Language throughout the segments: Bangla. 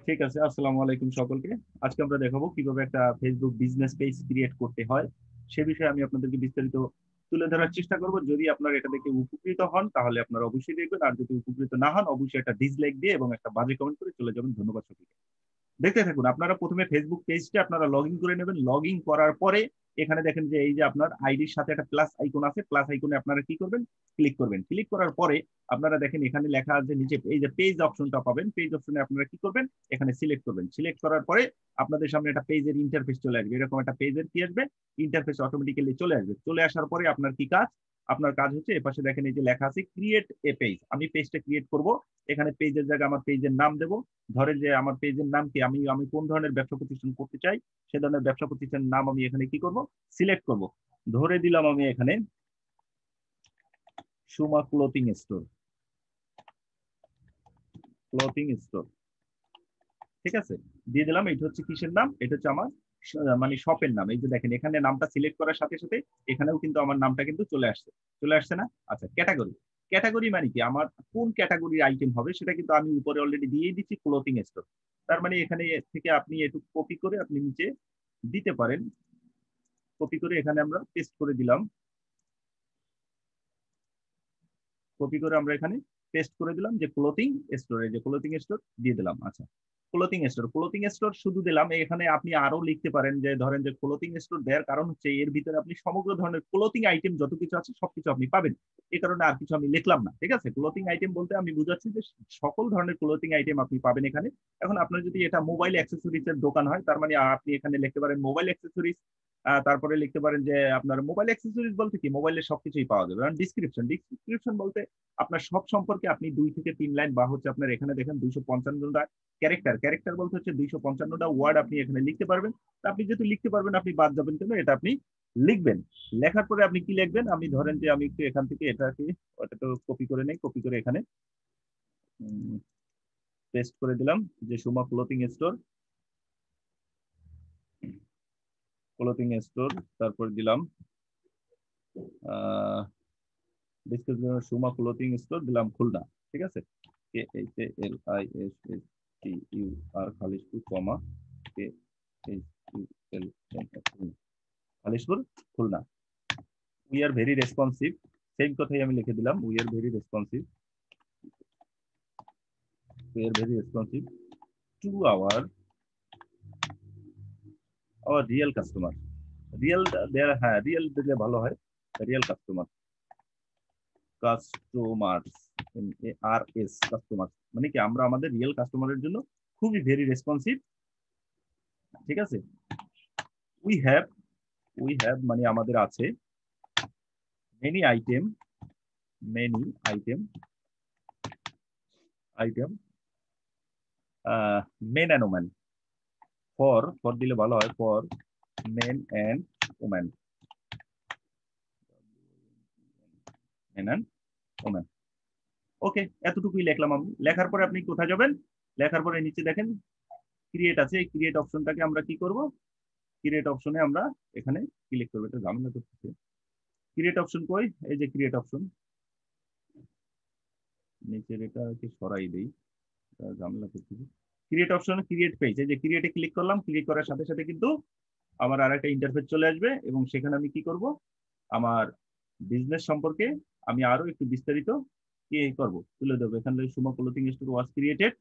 ঠিক আছে, আসসালামু আলাইকুম সকলকে। আজকে আমরা দেখাবো কিভাবে একটা ফেসবুক বিজনেস পেজ ক্রিয়েট করতে হয়। সে বিষয়ে আমি আপনাদেরকে বিস্তারিত তুলে ধরার চেষ্টা করব। যদি আপনারা এটা দেখে উপকৃত হন তাহলে আপনারা অবশ্যই দেখবেন, আর যদি উপকৃত না হন অবশ্যই একটা ডিসলাইক দিয়ে এবং একটা বাজে কমেন্ট করে চলে যাবেন। ধন্যবাদ সকলকে। দেখতে থাকুন। আপনারা প্রথমে ফেসবুক পেজটা আপনারা লগ ইন করে নেবেন। লগ ইন করার পরে এখানে দেখেন যে এই যে আপনার আইডির সাথে একটা প্লাস আইকন আছে, প্লাস আইকনে আপনারা কি করবেন, ক্লিক করবেন। ক্লিক করার পরে আপনারা দেখেন এখানে লেখা আছে নিচে এই যে পেজ অপশনটা পাবেন, পেজ অপশনে আপনারা কি করবেন, এখানে সিলেক্ট করবেন। সিলেক্ট করার পরে আপনাদের সামনে একটা পেজের ইন্টারফেস চলে আসবে, এরকম একটা পেজের কি আসবে, ইন্টারফেস অটোমেটিক্যালি চলে আসবে। চলে আসার পরে আপনার কি কাজ, আপনার কাজ হচ্ছে এপাশে দেখেন এই যে লেখা আছে ক্রিয়েট এ পেজ। আমি পেজটা ক্রিয়েট করব। এখানে পেজের জায়গায় আমার পেজের নাম দেব। ধরেন যে আমার পেজের নাম কি, আমি আমি কোন ধরনের ব্যবসা প্রতিষ্ঠান করতে চাই সে ধরনের ব্যবসা প্রতিষ্ঠানের নাম আমি এখানে কি করব, সিলেক্ট করব। ধরে দিলাম আমি এখানে Suma clothing store, clothing store. ঠিক আছে, দিয়ে দিলাম। এটা হচ্ছে কিসের নাম, এটা হচ্ছে আমার মানে শপের নাম। এই যে দেখেন এখানে নামটা সিলেক্ট করার সাথে সাথে এখানেও কিন্তু আমার নামটা কিন্তু চলে আসছে। চলে আসছে না? আচ্ছা, ক্যাটাগরি। ক্যাটাগরি মানে কি, আমার কোন ক্যাটাগরির আইটেম হবে সেটা কিন্তু আমি উপরে অলরেডি দিয়েই দিচ্ছি, ক্লোথিং স্টোর। তার মানে এখানে থেকে আপনি একটু কপি করে আপনি নিচে দিতে পারেন। কপি করে এখানে আমরা পেস্ট করে দিলাম। কপি করে আমরা এখানে পেস্ট করে দিলাম যে ক্লোথিং স্টোরে, যে ক্লোথিং স্টোর দিয়ে দিলাম। আচ্ছা, ক্লোথিং স্টোর, ক্লোথিং স্টোর শুধু দিলাম। এখানে আপনি আরো লিখতে পারেন, যে ধরেন যে ক্লোথিং স্টোর দেওয়ার কারণ হচ্ছে এর ভিতরে আপনি সমগ্র ধরনের ক্লোথিং আইটেম যত কিছু আছে সবকিছু আপনি পাবেন। এই কারণে আর কিছু আমি লিখলাম না। ঠিক আছে, ক্লোথিং আইটেম বলতে আমি বুঝাচ্ছি যে সকল ধরনের ক্লোথিং আইটেম আপনি পাবেন এখানে। এখন আপনার যদি এটা মোবাইল অ্যাক্সেসরিজ এর দোকান হয় তার মানে আপনি এখানে লিখতে পারেন মোবাইল অ্যাক্সেসরিজ। তারপরে লিখতে পারেন যে আপনার মোবাইল অ্যাক্সেসরিজ বলতে কি, মোবাইলের সবকিছুই পাওয়া যাবে। কারণ ডিসক্রিপশন, ডিসক্রিপশন বলতে আপনার সব সম্পর্কে আপনি 2 থেকে 3 লাইন বা হচ্ছে আপনার এখানে দেখেন 255টা ক্যারেক্টার, ক্যারেক্টার বলতে হচ্ছে 255টা ওয়ার্ড আপনি এখানে লিখতে পারবেন। আপনি যেহেতু লিখতে পারবেন আপনি বাদ যাবেন কেন, এটা আপনি লিখবেন। লেখার পরে আপনি কি লিখবেন, আমি ধরেন যে আমি একটু এখান থেকে এটাকে ওটা তো কপি করে নেই, কপি করে এখানে পেস্ট করে দিলাম যে Suma clothing store, clothing store. তারপর দিলাম ডিসক্রিপশন সুমা ক্লোথিং স্টোর, দিলাম খুলনা। ঠিক আছে, KHALISHTUR Khalishpur comma KHUL Khalishpur Khulna. We are very responsive, same কথাই আমি লিখে দিলাম। We are very responsive, we are very responsive to our our real customer. Real there, হ্যাঁ রিয়েল দিলে ভালো হয়। Real customer, customers, ARS customer মানে কি, আমরা আমাদের রিয়েল কাস্টমারের জন্য খুবই ভেরি রেসপন্সিভ। ঠিক আছে, উই হ্যাভ, উই হ্যাভ মানে আমাদের আছে, many item, many item, item men and women. For, for দিলে ভালো হয়, for men and women, men and women. Okay, এতটুকুই লিখলাম আমি। লেখার পরে আপনি কোথায় যাবেন, লেখার পরে নিচে দেখেন ক্রিয়েট আছে। এই ক্রিয়েট অপশনটাকে আমরা কি করব, ক্রিয়েট অপশনে আমরা এখানে ক্লিক করবো। এটা ঝামেলা করতেছে, ক্রিয়েট অপশন কই, এই যে ক্রিয়েট অপশন, নিচের এটাকে সরাই দেই, ঝামেলা করতেছে। ক্রিয়েট অপশন, ক্রিয়েট পেজ, এই যে ক্রিয়েটে ক্লিক করলাম। ক্লিক করার সাথে সাথে কিন্তু আমার আর একটা ইন্টারফেস চলে আসবে এবং সেখানে আমি কি করব, আমার বিজনেস সম্পর্কে আমি আরো একটু বিস্তারিত কি করব, তুলে দেবো। এখানে Suma clothing store was created,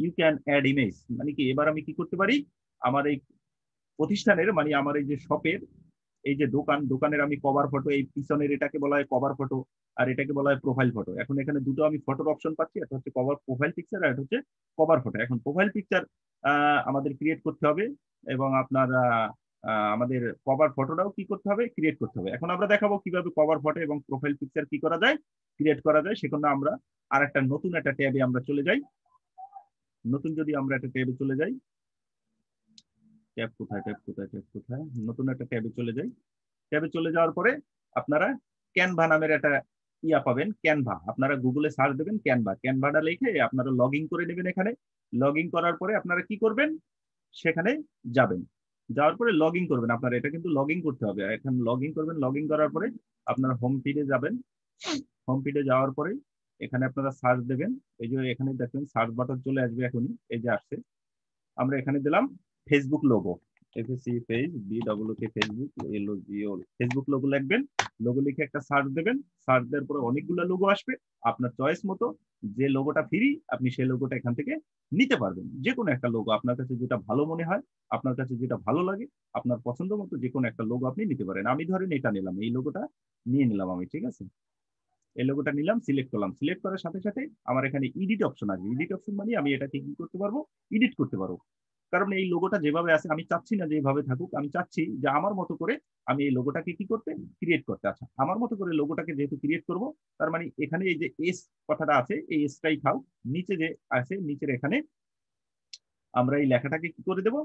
you can add image মানে কি, এবার আমি কি করতে পারি, আমার এই প্রতিষ্ঠানের মানে আমার এই যে শপের এই যে দোকান, দোকানের আমি কভার ফটো, এই পিছনের এটাকে বলা হয় কভার ফটো, আর এটাকে বলা হয় প্রোফাইল ফটো। এখন এখানে দুটো আমি ফটোর অপশন পাচ্ছি, একটা হচ্ছে কভার প্রোফাইল পিকচার আর একটা হচ্ছে কভার ফটো। এখন প্রোফাইল পিকচার আমাদের ক্রিয়েট করতে হবে এবং আপনার আমাদের কভার ফটোটাও কি করতে হবে, ক্রিয়েট করতে হবে। এখন আমরা দেখাবো কিভাবে কভার ফটো এবং প্রোফাইল পিকচার কি করা যায়, ক্রিয়েট করা যায়। সেখানে আমরা আর একটা নতুন একটা ট্যাবে আমরা চলে যাই। নতুন যদি আমরা একটা ট্যাবে চলে যাই, ট্যাব কোথায়, ট্যাব কোথায়, ট্যাব কোথায়, নতুন একটা ট্যাবে চলে যাই। ট্যাবে চলে যাওয়ার পরে আপনারা ক্যানভা নামের একটা ইয়া পাবেন, ক্যানভা। আপনারা গুগলে সার্চ দেবেন ক্যানভা, ক্যানভাটা লিখে আপনারা লগ ইন করে নেবেন। এখানে লগ ইন করার পরে আপনারা কি করবেন, সেখানে যাবেন। যাওয়ার পরে লগ ইন করবেন। আপনারা এটা কিন্তু লগ ইন করতে হবে। এখন লগ ইন করবেন, লগ ইন করার পরে আপনারা হোম ফিডে যাবেন। হোম ফিডে যাওয়ার পরে এখানে আপনারা সার্চ দেবেন। এই যে এখানে দেখবেন সার্চ বাটন চলে আসবে এখনই, এই যে আসছে। আমরা এখানে দিলাম ফেসবুক লোগো, এফএসি পেজ বিডব্লিউকে ফেসবুক এলওজিও ফেসবুক লোগো লিখবেন। লোগো লিখে একটা সার্চ দেবেন, সার্চ দেওয়ার পরে অনেকগুলো লোগো আসবে, আপনার চয়েস মতো যে লোগোটা ফ্রি আপনি সেই লোগোটা এখান থেকে নিতে পারবেন। যে কোনো একটা লোগো আপনার কাছে যেটা ভালো মনে হয়, আপনার কাছে যেটা ভালো লাগে, আপনার পছন্দ মতো যে কোনো একটা লোগো আপনি নিতে পারেন। আমি ধরেন এটা নিলাম, এই লোগোটা নিয়ে নিলাম আমি, ঠিক আছে। এই লোগোটা নিলাম, সিলেক্ট করলাম, সিলেক্ট করার সাথে সাথে আমার এখানে এডিট অপশন আসবে। এডিট অপশন মানে আমি এটাকে কি করতে পারবো, এডিট করতে পারবো। কারণ এই লোগোটা যেভাবে আছে আমি চাচ্ছি না যে এইভাবে থাকুক, আমি চাচ্ছি যে আমার মতো করে আমি এই লোগোটাকে কি করতে, ক্রিয়েট করতে। আচ্ছা, আমার মতো করে লোগোটাকে যেহেতু ক্রিয়েট করব, তার মানে এখানে এই যে এস কথাটা আছে, এই এসটাই খাও, নিচে যে আছে নিচের এখানে আমরা এই লেখাটাকে কি করে দেব,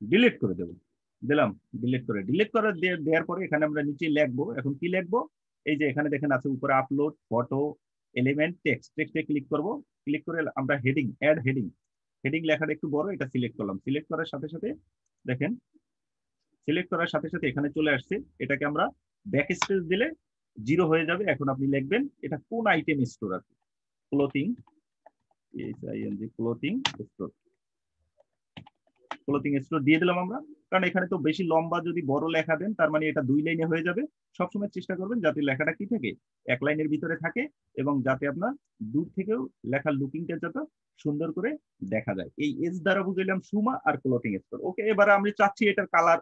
ডিলিট করে দেব। দিলাম, ডিলিট করে দেওয়ার পরে এখানে আমরা নিচে লিখবো। এখন কি লিখবো, এই যে এখানে দেখেন আছে উপরে আপলোড ফটো এলিমেন্ট টেক্সট, টেক্সটে ক্লিক করব। ক্লিক করে আমরা হেডিং, অ্যাড হেডিং, হেডিং লেখাটা একটু বড়, এটা সিলেক্ট করলাম। সিলেক্ট করার সাথে সাথে দেখেন, সিলেক্ট করার সাথে সাথে এখানে চলে আসছে। এটাকে আমরা ব্যাক স্পেস দিলে 0 হয়ে যাবে। এখন আপনি লিখবেন এটা কোন আইটেম স্টোর আছে, clothing, clothing store, clothing store দিয়ে দিলাম আমরা। কারণ এখানে তো বেশি লম্বা যদি বড় লেখা দেন তার মানে এটা 2 লাইনে হয়ে যাবে। সবসময় চেষ্টা করবেন যাতে লেখাটা কি থাকে, 1 লাইনের ভিতরে থাকে, এবং যাতে আপনার দূর থেকেও লেখার লুকিংটা যত সুন্দর করে দেখা যায়। এই এস দ্বারা বুঝলাম সুমা আর ক্লোথিং স্টোর। ওকে, এবারে আমি চাচ্ছি এটার কালার,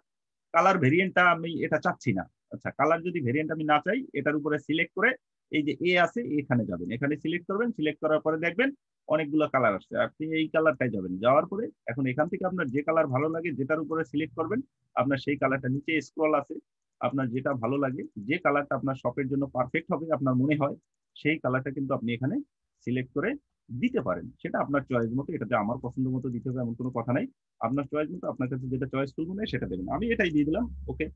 কালার ভেরিয়েন্টটা আমি এটা চাচ্ছি না। আচ্ছা, কালার যদি ভেরিয়েন্ট আমি না চাই, এটার উপরে সিলেক্ট করে এই যে এ আছে এখানে যাবেন, এখানে সিলেক্ট করবেন। সিলেক্ট করার পরে দেখবেন অনেকগুলো কালার আসছে, আপনি এই কালারটাই যাবেন। যাওয়ার পরে এখন এখান থেকে আপনার যে কালার ভালো লাগে যেটার উপরে সিলেক্ট করবেন, আপনার সেই কালারটা, নিচে স্ক্রল আছে, আপনার যেটা ভালো লাগে, যে কালারটা আপনার শপের জন্য পারফেক্ট হবে আপনার মনে হয়, সেই কালারটা কিন্তু আপনি এখানে সিলেক্ট করে দিতে পারেন। সেটা আপনার চয়েস মতো, এটা যে আমার পছন্দ মতো দিতে হবে এমন কোনো কথা নাই। আপনার চয়েস মতো, আপনার কাছে যেটা চয়েসফুল মনে হয় সেটা দেবেন। আমি এটাই দিয়ে দিলাম। ওকে,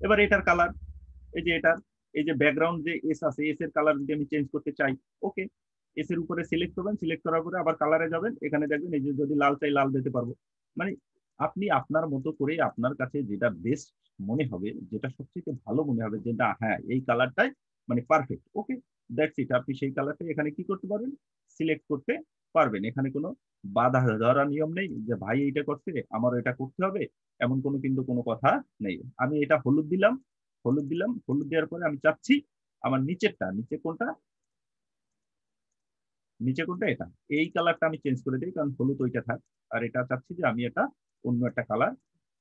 এবার এটার কালার, এই যে এটার এই যে ব্যাকগ্রাউন্ড যে এস আছে, এস এর কালার যদি আমি চেঞ্জ করতে চাই, ওকে, এস এর উপরে সিলেক্ট করবেন। সিলেক্ট করার পরে আবার কালারে যাবেন, এখানে দেখবেন এই যে যদি লাল চাই লাল দিতে পারবো। মানে আপনি আপনার মতো করে আপনার কাছে যেটা বেস্ট মনে হবে, যেটা সবচেয়ে ভালো মনে হবে, যেটা হ্যাঁ এই কালারটাই মানে পারফেক্ট, ওকে, দ্যাটস ইট। আপনি সেই কালারটাই এখানে কি করতে পারবেন, সিলেক্ট করতে পারবেন। এখানে কোনো বাধা ধরা নিয়ম নেই যে ভাই এইটা করছে আমারও এটা করতে হবে, এমন কোনো কিন্তু কোনো কথা নেই। আমি এটা হলুদ দিলাম, হলুদ দিলাম, হলুদ দেওয়ার পরে আমি চাচ্ছি আমার নিচেরটা, নিচে কোনটা, নিচে কোনটা, এটা, এই কালারটা আমি চেঞ্জ করে দিই, কারণ হলুদ ওইটা থাক। আর এটা চাচ্ছি যে আমি এটা অন্য একটা কালার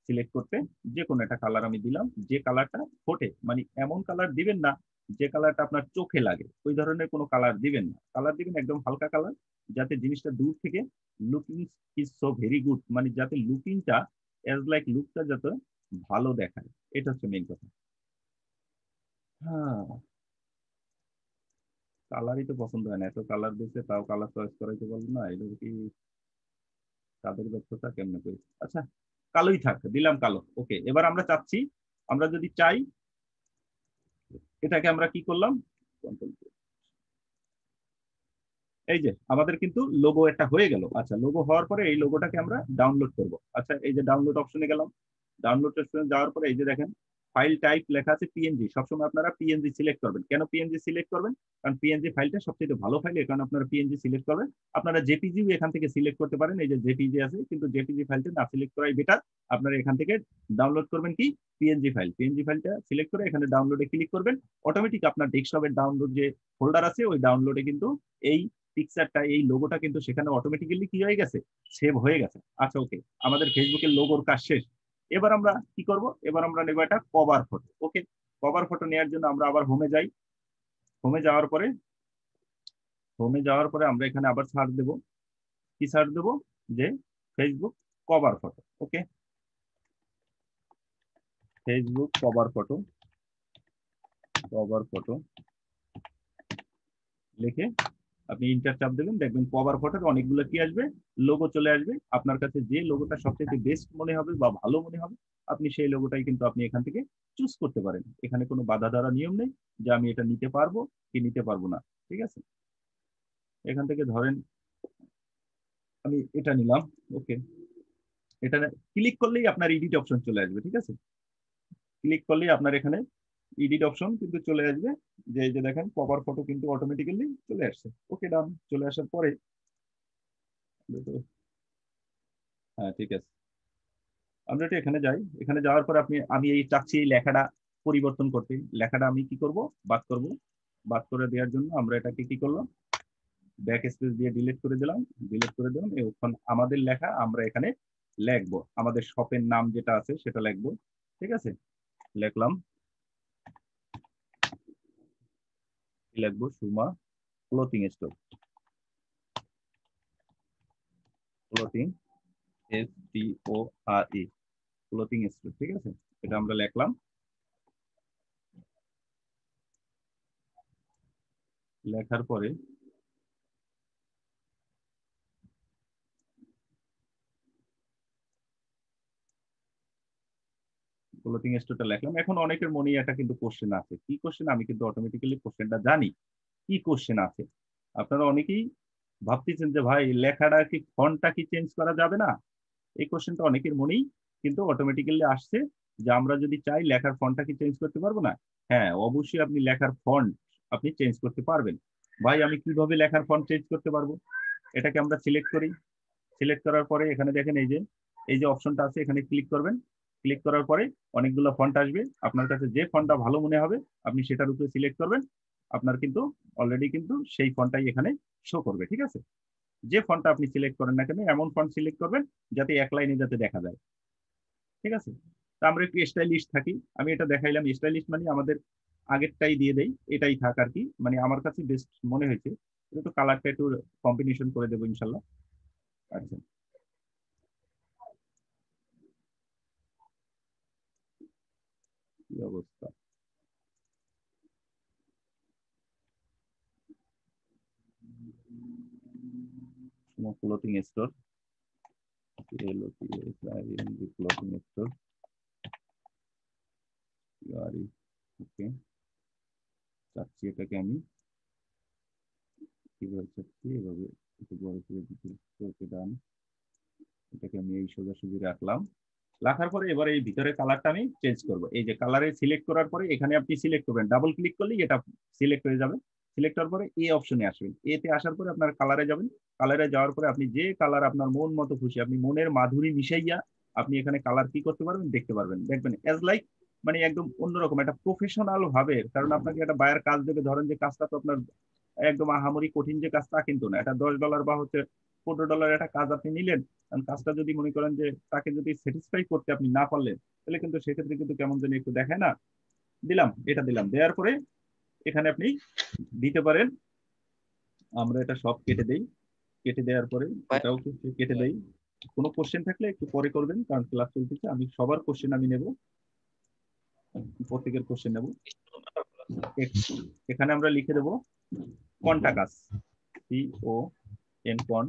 সিলেক্ট করতে, যে কোনো একটা কালার আমি দিলাম, যে কালারটা ফোটে। মানে এমন কালার দিবেন না যে কালারটা আপনার চোখে লাগে, ওই ধরনের কোনো কালার দিবেন না। কালার দিবেন একদম হালকা কালার, যাতে জিনিসটা দূর থেকে looking is so very good, মানে যাতে লুকিংটা এজ লাইক লুকটা যাতে ভালো দেখায়, এটা হচ্ছে মেইন কথা। হ্যাঁ, কালারই তো পছন্দ হয় না, এত কালার দিচ্ছে তাও কালার চয়েস করাইতে পারবো না, এটা কি তাদের ব্যর্থতা কেমনে করি। আচ্ছা, কালোই থাক, দিলাম কালো। ওকে, এবার আমরা চাচ্ছি, আমরা যদি চাই এটাকে আমরা কি করলাম, এই যে আমাদের কিন্তু লোগো একটা হয়ে গেল। আচ্ছা, লোগো হওয়ার পরে এই লোগোটাকে আমরা ডাউনলোড করব। আচ্ছা, এই যে ডাউনলোড অপশনে গেলাম, ডাউনলোড অপশনে যাওয়ার পরে এই যে দেখেন ফাইল টাইপ লেখা আছে পিএনজি। সবসময় আপনারা পিএনজি সিলেক্ট করবেন। কেন পিএনজি সিলেক্ট করবেন, কারণ পিএনজি ফাইলটা সবচেয়ে ভালো ফাইল, এর কারণে আপনারা পিএনজি সিলেক্ট করবেন। আপনারা জেপিজিও এখান থেকে সিলেক্ট করতে পারেন, এই যে জেপিজি আছে, কিন্তু জেপিজি ফাইলটা না সিলেক্ট করাই বেটার। আপনারা এখান থেকে ডাউনলোড করবেন কি পিএনজি ফাইল, পিএনজি ফাইলটা সিলেক্ট করে এখানে ডাউনলোডে ক্লিক করবেন। অটোমেটিক আপনার ডেস্কটপের ডাউনলোড যে ফোল্ডার আছে ওই ডাউনলোডে কিন্তু এই পিকচারটা, এই লোগোটা কিন্তু সেখানে অটোমেটিক্যালি কি হয়ে গেছে, সেভ হয়ে গেছে। আচ্ছা, ওকে, আমাদের ফেসবুকের লোগোর কাজ শেষ। এবার আমরা কি করব, এবার আমরা নেব একটা কভার ফটো। ওকে, কভার ফটো নেওয়ার জন্য আমরা আবার হোমে যাই। হোমে যাওয়ার পরে, হোমে যাওয়ার পরে আমরা এখানে আবার সার্চ দেব। কি সার্চ দেব, যে Facebook cover photo. Okay, Facebook cover photo, cover photo লিখে আপনি ইন্টার চাপ দেবেন, দেখবেন কভার ফটোর অনেকগুলো কি আসবে, লোগো চলে আসবে। আপনার কাছে যে লোগোটা সবচেয়ে বেস্ট মনে হবে বা ভালো মনে হবে, আপনি সেই লোগোটাই কিন্তু আপনি এখান থেকে চুজ করতে পারেন। এখানে কোনো বাধা ধরা নিয়ম নেই যে আমি এটা নিতে পারবো কি নিতে পারবো না, ঠিক আছে। এখান থেকে ধরেন আমি এটা নিলাম। ওকে, এটা ক্লিক করলেই আপনার এডিট অপশন চলে আসবে, ঠিক আছে। ক্লিক করলেই আপনার এখানে এডিট অপশন কিন্তু চলে আসবে, যে এই যে দেখেন কভার ফটো কিন্তু অটোমেটিক্যালি চলে আসছে। ওকে, ডান। চলে আসার পরে হ্যাঁ ঠিক আছে, আমরা একটু এখানে যাই। এখানে যাওয়ার পর আমি এই চাচ্ছি এই লেখাটা পরিবর্তন করতে। লেখাটা আমি কি করব, বাদ করব। বাদ করে দেওয়ার জন্য আমরা এটাকে কি করলাম, ব্যাক স্পেস দিয়ে ডিলিট করে দিলাম। ডিলিট করে দিলাম, এখন আমাদের লেখা আমরা এখানে লিখবো, আমাদের শপের নাম যেটা আছে সেটা লিখবো। ঠিক আছে, লিখলাম, লিখবো Suma clothing store. Clothing, STORE, clothing store. ঠিক আছে, এটা আমরা লিখলাম। লেখার পরে ক্লোথিং স্টোরটা লিখলাম। এখন অনেকের মনে একটা কিন্তু কোশ্চেন আছে, কি কোশ্চেন, আমি কিন্তু অটোমেটিক্যালি কোশ্চেনটা জানি কি কোশ্চেন আছে। আপনারা অনেকেই ভাবতেছেন যে ভাই লেখাটা কি, ফন্টটা কি চেঞ্জ করা যাবে না। এই কোশ্চেনটা অনেকের মনেই কিন্তু অটোমেটিক্যালি আসছে, যে আমরা যদি চাই লেখার ফন্টটা কি চেঞ্জ করতে পারবো না। হ্যাঁ অবশ্যই আপনি লেখার ফন্ট আপনি চেঞ্জ করতে পারবেন। ভাই আমি কিভাবে লেখার ফন্ট চেঞ্জ করতে পারবো, এটাকে আমরা সিলেক্ট করি। সিলেক্ট করার পরে এখানে দেখেন এই যে অপশনটা আছে, এখানে ক্লিক করবেন। ক্লিক করার পরে অনেকগুলো ফন্ট আসবে, আপনার কাছে যে ফন্টটা ভালো মনে হবে আপনি সেটার উপরে সিলেক্ট করবেন। আপনার কিন্তু অলরেডি কিন্তু সেই ফন্টটাই এখানে শো করবে। ঠিক আছে, যে ফন্টটা আপনি সিলেক্ট করেন না কেন এমন ফন্ট সিলেক্ট করবেন যাতে এক লাইনে যাতে দেখা যায়। ঠিক আছে, তা আমরা একটু স্টাইলিশ থাকি। আমি এটা দেখাইলাম, স্টাইলিশ মানে আমাদের আগেরটাই দিয়ে দেই, এটাই থাক আর কি, মানে আমার কাছে বেস্ট মনে হয়েছে। একটু কালারটা একটু কম্বিনেশন করে দেবো ইনশাল্লাহ। আচ্ছা, কি অবস্থা, ক্লোথিং স্টোর, ক্লোথিং স্টোর, ওকে। চাচ্ছি এটাকে আমি কিভাবে চাচ্ছি, এভাবে একটু বড় করে দিতে ডান। এটাকে আমি এই সোজাসুজি রাখলাম। রাখার পরে এবার এই ভিতরে কালারটা আমি চেঞ্জ করব। এই যে কালারে সিলেক্ট করার পরে এখানে আপনি সিলেক্ট করবেন, ডাবল ক্লিক করলেই এটা সিলেক্ট হয়ে যাবে। সিলেক্ট হওয়ার পরে এই অপশনে আসবেন, এতে আসার পরে আপনার কালারে যাবেন। কালারে যাওয়ার পরে আপনি যে কালার আপনার মন মতো খুশি, আপনি মনের মাধুরী মিশাইয়া আপনি এখানে কালার কি করতে পারবেন, দেখতে পারবেন। দেখবেন এজ লাইক মানে একদম অন্যরকম একটা প্রফেশনাল ভাবে, কারণ আপনাকে একটা বায়ার কাজ দেবে, ধরেন যে কাজটা তো আপনার একদম আহামরি কঠিন যে কাজটা কিন্তু না, এটা $10 বা হচ্ছে $15 একটা কাজ আপনি নিলেন। কারণ কাজটা যদি মনে করেন যে তাকে যদি স্যাটিসফাই করতে আপনি না পারলেন, তাহলে কিন্তু সেক্ষেত্রে কিন্তু কেমন যেন একটু দেখায় না। দিলাম, এটা দিলাম, দেওয়ার পরে এখানে আপনি দিতে পারেন। আমরা এটা সব কেটে দেই, কেটে দেওয়ার পরে ভাই, এটাও কেটে দেই। কোনো কোশ্চেন থাকলে একটু পরে করবেন, কারণ ক্লাস চলতেছে, আমি সবার কোশ্চেন আমি নেব, প্রত্যেকের কোশ্চেন নেব। এখানে আমরা লিখে দেবো কন্টাকাস, CON,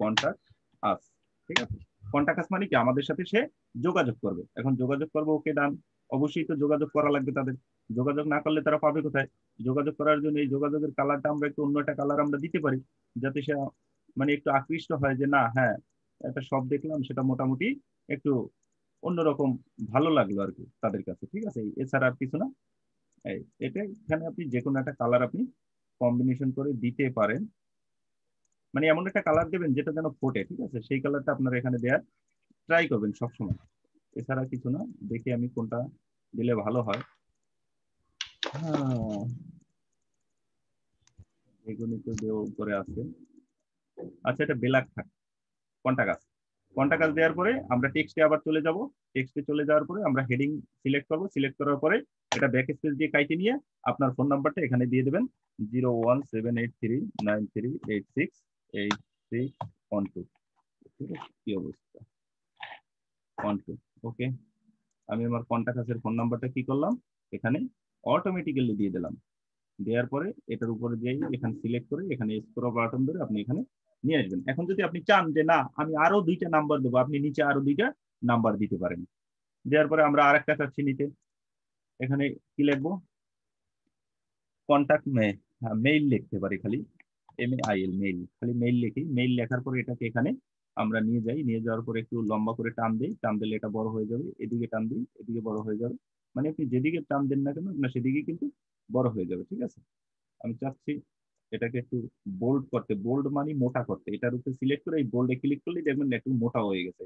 কন্টাক্ট আস। ঠিক আছে, কন্টাক্ট আস মানে কি, আমাদের সাথে সে যোগাযোগ করবে। এখন যোগাযোগ করবে, ওকে ডান। অবশ্যই তো যোগাযোগ করা লাগবে তাদের, যোগাযোগ না করলে তারা পাবে কোথায়। যোগাযোগ করার জন্য এই যোগাযোগের কালারটা আমরা একটু অন্য একটা কালার আমরা দিতে পারি, যাতে সে মানে একটু আকৃষ্ট হয় যে না হ্যাঁ একটা সব দেখলাম, সেটা মোটামুটি একটু অন্যরকম ভালো লাগলো আর কি তাদের কাছে। ঠিক আছে, এছাড়া আর কিছু না। এটা এখানে আপনি যে কোনো একটা কালার আপনি কম্বিনেশন করে দিতে পারেন, মানে এমন একটা কালার দেবেন যেটা যেন ফোটে। ঠিক আছে, সেই কালারটা আপনারা এখানে দেওয়ার ট্রাই করবেন সবসময়। এছাড়া কিছু না, দেখি আমি কোনটা দিলে ভালো হয়। হ্যাঁ, এগুলি তো দেওয়া উপরে আছে। আচ্ছা, এটা বেলাক থাক, কোনটা গাছ। কোনটা গাছ দেওয়ার পরে আমরা টেক্সটে আবার চলে যাব। টেক্সটে চলে যাওয়ার পরে আমরা হেডিং সিলেক্ট করব। সিলেক্ট করার পরে এটা ব্যাক স্পেস দিয়ে কাইটে নিয়ে আপনার ফোন নাম্বারটা এখানে দিয়ে দেবেন, 0178393868612। ঠিক আছে, কি অবস্থা, 12। ওকে, আমি আমার কন্টাক্টের ফোন নাম্বারটা কি করলাম, এখানে অটোমেটিক্যালি দিয়ে দিলাম। দেওয়ার পরে এটার উপরে দিয়ে এখানে সিলেক্ট করে এখানে স্ক্রল বাটন ধরে আপনি এখানে নিয়ে আসবেন। এখন যদি আপনি চান যে না আমি আরো 2টা নাম্বার দেবো, আপনি নিচে আরো 2টা নাম্বার দিতে পারেন। দেওয়ার পরে আমরা আরেকটা চাচ্ছি নিতে, এখানে কি লিখবো, কন্ট্যাক্ট মেইল লিখতে পারি খালি, MAIL, মেইল, খালি মেইল লিখি। মেইল লেখার পরে এটাকে এখানে আমরা নিয়ে যাই, নিয়ে যাওয়ার পরে একটু লম্বা করে টান দিই, টান দিলে এটা বড় হয়ে যাবে। এদিকে টান দিই, এদিকে বড় হয়ে যাবে। মানে আপনি যেদিকে টান দেন না কেন না সেদিকে কিন্তু বড় হয়ে যাবে। ঠিক আছে, আমি চাচ্ছি এটাকে একটু বোল্ড করতে, বোল্ড মানে মোটা করতে, এটার উপরে সিলেক্ট করে এই বোল্ডে ক্লিক করলে দেখবেন একটু মোটা হয়ে গেছে।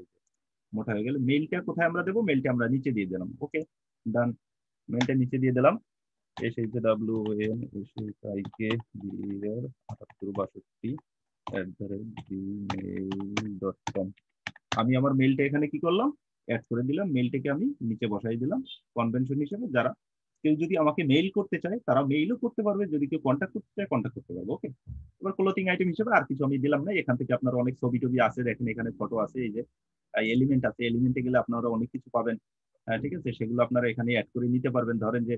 মোটা হয়ে গেলে মেইলটা কোথায় আমরা দেবো, মেইলটা আমরা নিচে দিয়ে দিলাম। ওকে, ডান, মেইলটা নিচে দিয়ে দিলাম। SHWNSHIKBR786262@gmail.com। আমি আমার মেইলটা এখানে কি করলাম, অ্যাড করে দিলাম। মেইলটাকে আমি নিচে বসাই দিলাম কনভেনশন হিসেবে। যারা কেউ যদি আমাকে মেইল করতে চায় তারা মেইলও করতে পারবে, যদি কেউ কন্ট্যাক্ট করতে চায় কন্ট্যাক্ট করতে পারবে। ওকে, এবার ক্লোথিং আইটেম হিসেবে আর কিছু আমি দিলাম না। এখান থেকে আপনার অনেক ছবি টবি আছে, দেখেন এখানে ফটো আছে, এই যে এলিমেন্ট আছে, এলিমেন্টে গেলে আপনারা অনেক কিছু পাবেন। ঠিক আছে, সেগুলো আপনারা এখানে অ্যাড করে নিতে পারবেন। ধরেন যে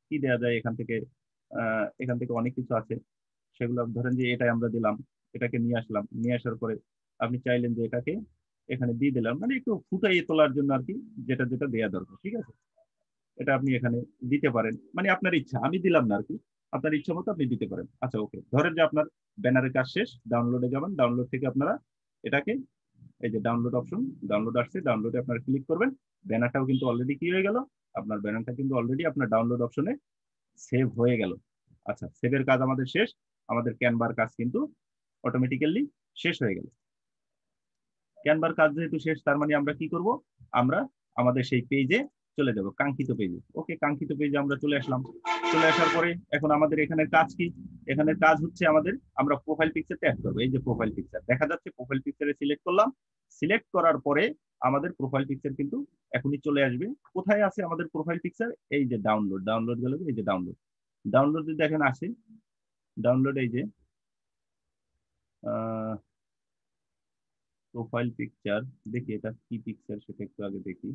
কি দেওয়া যায় এখান থেকে অনেক কিছু আছে, সেগুলো ধরেন যে এটাই আমরা দিলাম, এটাকে নিয়ে আসলাম, নিয়ে আসার পরে আপনি চাইলেন যে এটাকে এখানে দিয়ে দিলাম, মানে একটু ফুটাইয়ে তোলার জন্য আর কি, যেটা যেটা দেওয়া দরকার। ঠিক আছে, এটা আপনি এখানে দিতে পারেন, মানে আপনার ইচ্ছা, আমি দিলাম না আর কি, আপনার ইচ্ছা মতো আপনি দিতে পারেন। আচ্ছা ওকে, ধরেন যে আপনার ব্যানারের কাজ শেষ, ডাউনলোডে যাবেন, ডাউনলোড থেকে আপনারা এটাকে, এই যে ডাউনলোড অপশন, ডাউনলোড আসছে, ডাউনলোডে আপনারা ক্লিক করবেন। ব্যানারটাও কিন্তু অলরেডি কি হয়ে গেল, আপনার ব্যানারটা কিন্তু অলরেডি আপনার ডাউনলোড অপশনে সেভ হয়ে গেল। আচ্ছা, সেভের কাজ আমাদের শেষ, আমাদের ক্যানভার কাজ কিন্তু অটোমেটিক্যালি শেষ হয়ে গেল। ক্যানভার কাজ যেহেতু শেষ, তার মানে আমরা কি করব, আমরা আমাদের সেই পেজে চলে যাব, কাঙ্ক্ষিত পেজে। ওকে, কাঙ্ক্ষিত পেজে আমরা চলে আসলাম। চলে আসার পরে এখন আমাদের এখানে কাজ কি, এখানের কাজ হচ্ছে আমাদের, আমরা প্রোফাইল পিকচারটা অ্যাড করবো। এই যে প্রোফাইল পিকচার দেখা যাচ্ছে, প্রোফাইল পিকচারে সিলেক্ট করলাম। সিলেক্ট করার পরে আমাদের প্রোফাইল পিকচার কিন্তু এখনই চলে আসবে। কোথায় আছে আমাদের প্রোফাইল পিকচার, এই যে ডাউনলোড, ডাউনলোড গেলে এই যে ডাউনলোড, ডাউনলোড যদি দেখেন আসে, ডাউনলোড এই যে প্রোফাইল পিকচার, দেখি এটা কি পিকচার সেটা একটু আগে দেখি।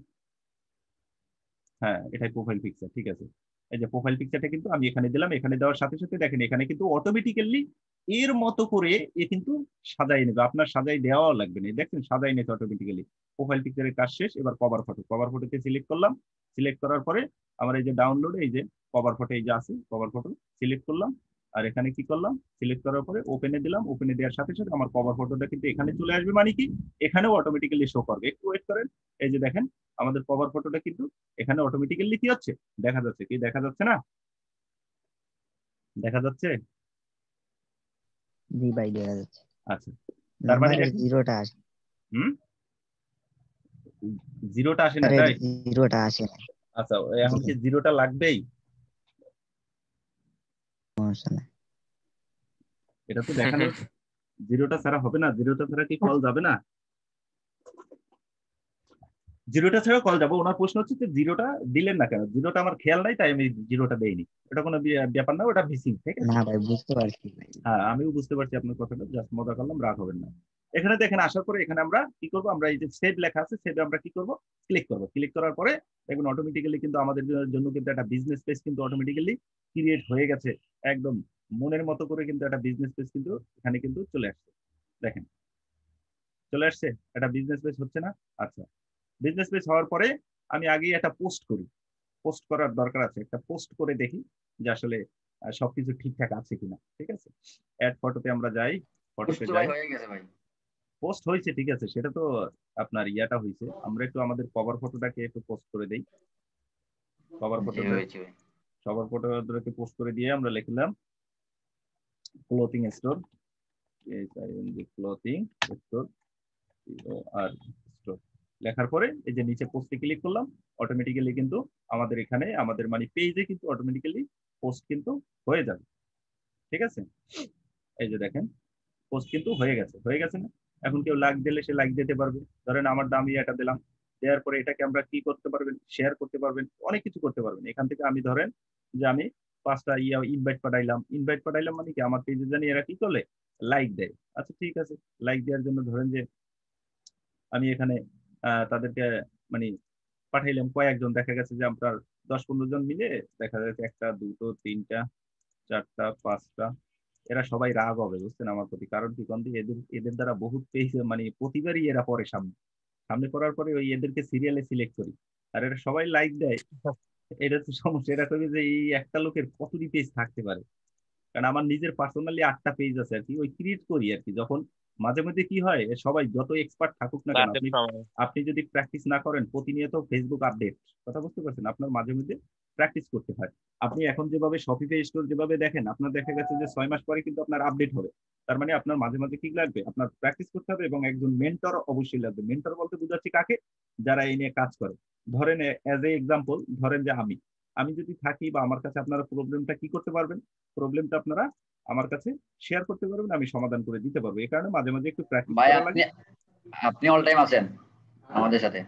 হ্যাঁ, এটাই প্রোফাইল পিকচার, ঠিক আছে। এই যে প্রোফাইল পিকচারটা কিন্তু আমি এখানে দিলাম, এখানে দেওয়ার সাথে সাথে দেখেন এখানে কিন্তু অটোমেটিক্যালি এর মতো করে এ কিন্তু সাজাই নেবে, আপনার সাজাই দেওয়াও লাগবে না, দেখছেন সাজাই নেবে অটোমেটিক্যালি। প্রোফাইল পিকচারের কাজ শেষ, এবার কভার ফটো, কভার ফটোতে সিলেক্ট করলাম। সিলেক্ট করার পরে আমার এই যে ডাউনলোড, এই যে কভার ফটো, এই যে আছে কভার ফটো, সিলেক্ট করলাম। আর এখানে কি করলাম, সিলেক্ট করার পরে ওপেনে দিলাম। ওপেনে দেওয়ার সাথে সাথে আমার কভার ফটোটা কিন্তু এখানে চলে আসবে, মানে কি এখানেও অটোমেটিক্যালি শো করবে। একটু ওয়েট করেন, এই যে দেখেন আমাদের কভার ফটোটা কিন্তু এখানে অটোমেটিক্যালি কি হচ্ছে, দেখা যাচ্ছে। কি দেখা যাচ্ছে না, দেখা যাচ্ছে? জি ভাই দেখা যাচ্ছে, আচ্ছা, তার মানে নাম্বারের দেখেন, জিরোটা আসে। হুম, জিরোটা আসে না, নাম্বারের তাই? জিরোটা আসে না। আচ্ছা, জি, এখন কি জিরোটা লাগবেই? সমস্যা নাই। এটা তো দেখানো, জিরোটা ছাড়া হবে না, জিরোটা ছাড়া কি কল যাবে না? জিরোটা ছাড়া কল যাবো। ওনার প্রশ্ন হচ্ছে যে জিরোটা দিলেন না কেন, জিরোটা আমার খেয়াল নাই তাই আমি জিরোটা দেইনি। এটা কোনো ব্যাপার না, ওটা মিসিং, ঠিক আছে। না ভাই বুঝতে পারছি ভাই। হ্যাঁ, আমিও বুঝতে পারছি আপনার কথাটা, জাস্ট মজা করলাম, রাগ হবেন না। এখানে দেখেন আসার পরে এখানে আমরা কি করব, আমরা এই যে সেভ লেখা আছে, সেভে আমরা কি করব, ক্লিক করব। ক্লিক করার পরে দেখুন অটোমেটিক্যালি কিন্তু আমাদের জন্য কিন্তু একটা বিজনেস পেজ কিন্তু অটোমেটিক্যালি ক্রিয়েট হয়ে গেছে। একদম মনের মতো করে কিন্তু একটা বিজনেস পেজ কিন্তু এখানে কিন্তু চলে আসছে। দেখেন চলে আসছে, একটা বিজনেস পেজ হচ্ছে না? আচ্ছা, বিজনেস পেজ হওয়ার পরে আমি আগেই একটা পোস্ট করি, পোস্ট করার দরকার আছে, একটা পোস্ট করে দেখি যে আসলে সবকিছু ঠিকঠাক আছে কিনা। ঠিক আছে, অ্যাড ফটোতে আমরা যাই, ফটোতে বুঝতে ভাই যাই, হয়ে গেছে ভাই। পোস্ট হয়েছে, ঠিক আছে, সেটা তো আপনার ইয়াটা হয়েছে। আমরা একটু আমাদের কভার ফটোটাকে একটু পোস্ট করে দেই। কভার জি ফটোটা, হয়েছে ভাই। কভার ফটোটাকে পোস্ট করে দিয়ে আমরা লিখলাম ক্লোথিং স্টোর, ক্লোথিং স্টোর, আর স্টোর। লেখার পরে এই যে নিচে পোস্টে ক্লিক করলাম, অটোমেটিক্যালি কিন্তু আমাদের এখানে আমাদের মানে পেজে কিন্তু অটোমেটিক্যালি পোস্ট কিন্তু হয়ে যাবে। ঠিক আছে, এই যে দেখেন পোস্ট কিন্তু হয়ে গেছে, হয়ে গেছে না? এখন কেউ লাইক দিলে সে লাইক দিতে পারবে। ধরেন আমার দামি এটা দিলাম, দেওয়ার পরে এটাকে আমরা কি করতে পারবেন, শেয়ার করতে পারবেন, অনেক কিছু করতে পারবেন। এখান থেকে আমি ধরেন যে আমি 5টা ইনভাইট পাঠাইলাম, ইনভাইট পাঠাইলাম মানে কি আমার পেজে জানি এরা কি করলে লাইক দেয়। আচ্ছা ঠিক আছে, লাইক দেওয়ার জন্য ধরেন যে আমি এখানে তাদেরকে মানে পাঠাইলাম কয়েকজন, দেখা গেছে যে আপনার 10-15 জন মিলে, দেখা যাচ্ছে একটা, দুটো, তিনটা, চারটা, পাঁচটা, এরা সবাই রাগ হবে বুঝছেন আমার প্রতি। কারণ কি কন্দি, এদের এদের দ্বারা বহুত পেজ মানে প্রতিবারই এরা পরে সামনে, সামনে পড়ার পরে ওই এদেরকে সিরিয়ালে সিলেক্ট করি, আর এরা সবাই লাইক দেয়। এটা তো সমস্যা, এটা কবি যে এই একটা লোকের কতটি পেজ থাকতে পারে। কারণ আমার নিজের পার্সোনালি 8টা পেজ আছে আর কি, ওই ক্রিয়েট করি আর কি। যখন মাঝে মধ্যে কি হয়, সবাই যত এক্সপার্ট থাকুক না কেন, আপনি আপনি যদি প্র্যাকটিস না করেন প্রতিনিয়ত ফেসবুক আপডেট, কথা বুঝতে পারছেন, আপনার মাঝে মধ্যে প্র্যাকটিস করতে হয়। আপনি এখন যেভাবে শপিফাই স্টোর যেভাবে দেখেন, আপনার দেখা গেছে যে 6 মাস পরে কিন্তু আপনার আপডেট হবে। তার মানে আপনার মাঝে মাঝে কি লাগবে, আপনার প্র্যাকটিস করতে হবে এবং একজন মেন্টর অবশ্যই লাগবে। মেন্টর বলতে বুঝাচ্ছি কাকে, যারা এই নিয়ে কাজ করে। ধরেন অ্যাজ এ এক্সাম্পল, ধরেন যে আমি যদি থাকি বা আমার কাছে আপনারা প্রবলেমটা কি করতে পারবেন, প্রবলেমটা আপনারা আমার কাছে শেয়ার করতে পারবেন, আমি সমাধান করে দিতে পারবো। এই কারণে মাঝে মাঝে একটু প্র্যাকটিস ভাই করা আপনি লাগে। আপনি অল টাইম আছেন আমাদের সাথে,